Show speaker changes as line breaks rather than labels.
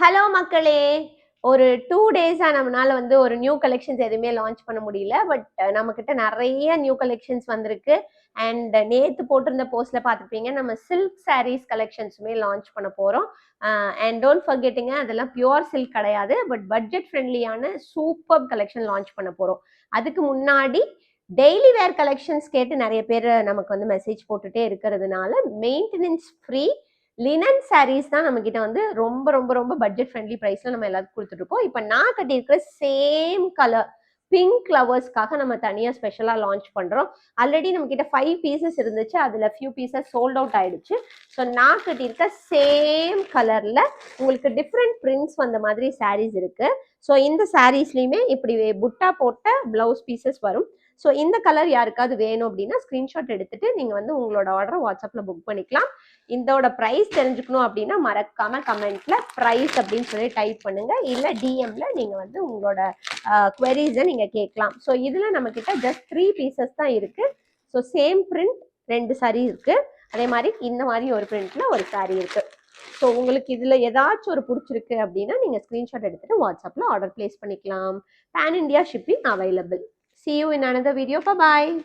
Hello மக்களே! ஒரு 2 டேஸா நம்மனால வந்து ஒரு நியூ கலெக்ஷன்ஸ் எதுவுமே லான்ச் பண்ண முடியல. பட் நம்மகிட்ட நெறைய நியூ கலெக்ஷன்ஸ் வந்திருக்கு. அண்ட் நேத்து போட்டிருந்த போஸ்ட்ல பார்த்துருப்பீங்க. நம்ம சில்க் சாரீஸ் கலெக்ஷன்ஸுமே லான்ச் பண்ண போறோம். அண்ட் டோன்ட் ஃபர்கெட்டுங்க, அதெல்லாம் பியூர் சில்க் கிடையாது. பட் பட்ஜெட் ஃப்ரெண்ட்லியான சூப்பர்ப் கலெக்ஷன் லான்ச் பண்ண போறோம். அதுக்கு முன்னாடி டெய்லி வேர் கலெக்ஷன்ஸ் கேட்டு நெறைய பேர் நமக்கு வந்து மெசேஜ் போட்டுட்டே இருக்கிறதுனால, மெயின்டெனன்ஸ் ஃப்ரீ லினன் சாரீஸ் தான் நம்ம கிட்ட வந்து ரொம்ப ரொம்ப ரொம்ப பட்ஜெட் ஃப்ரெண்ட்லி ப்ரைஸ்ல நம்ம எல்லாத்துக்கும் கொடுத்துட்டு இருக்கோம். இப்போ நான் கட்டியிருக்கிற சேம் கலர் பிங்க் லவர்ஸ்க்காக நம்ம தனியாக ஸ்பெஷலாக லான்ச் பண்ணுறோம். ஆல்ரெடி நம்ம கிட்ட 5 பீசஸ் இருந்துச்சு, அதில் ஃபியூ பீசஸ் சோல்ட் அவுட் ஆயிடுச்சு. ஸோ நான் கட்டியிருக்க சேம் கலரில் உங்களுக்கு டிஃப்ரெண்ட் பிரிண்ட்ஸ் வந்த மாதிரி சாரீஸ் இருக்கு. ஸோ இந்த சாரீஸ்லையுமே இப்படி புட்டா போட்ட பிளவுஸ் பீசஸ் வரும். ஸோ இந்த கலர் யாருக்காவது வேணும் அப்படின்னா ஸ்க்ரீன்ஷாட் எடுத்துட்டு நீங்கள் வந்து உங்களோட ஆர்டரை வாட்ஸ்அப்பில் புக் பண்ணிக்கலாம். இதோட ப்ரைஸ் தெரிஞ்சுக்கணும் அப்படின்னா மறக்காம கமெண்ட்ல ப்ரைஸ் அப்படின்னு சொல்லி டைப் பண்ணுங்க. இல்லை டிஎம்ல நீங்க வந்து உங்களோட குவெரிஸை நீங்க கேட்கலாம். ஸோ இதுல நம்ம கிட்ட ஜஸ்ட் 3 பீசஸ் தான் இருக்கு. ஸோ சேம் பிரிண்ட் 2 சாரீ இருக்கு. அதே மாதிரி இந்த மாதிரி ஒரு பிரிண்ட்ல ஒரு சாரீ இருக்கு. ஸோ உங்களுக்கு இதுல ஏதாச்சும் ஒரு பிடிச்சிருக்கு அப்படின்னா நீங்க ஸ்கிரீன்ஷாட் எடுத்துட்டு வாட்ஸ்அப்ல ஆர்டர் பிளேஸ் பண்ணிக்கலாம். Pan India shipping available. See you in another video. Bye bye.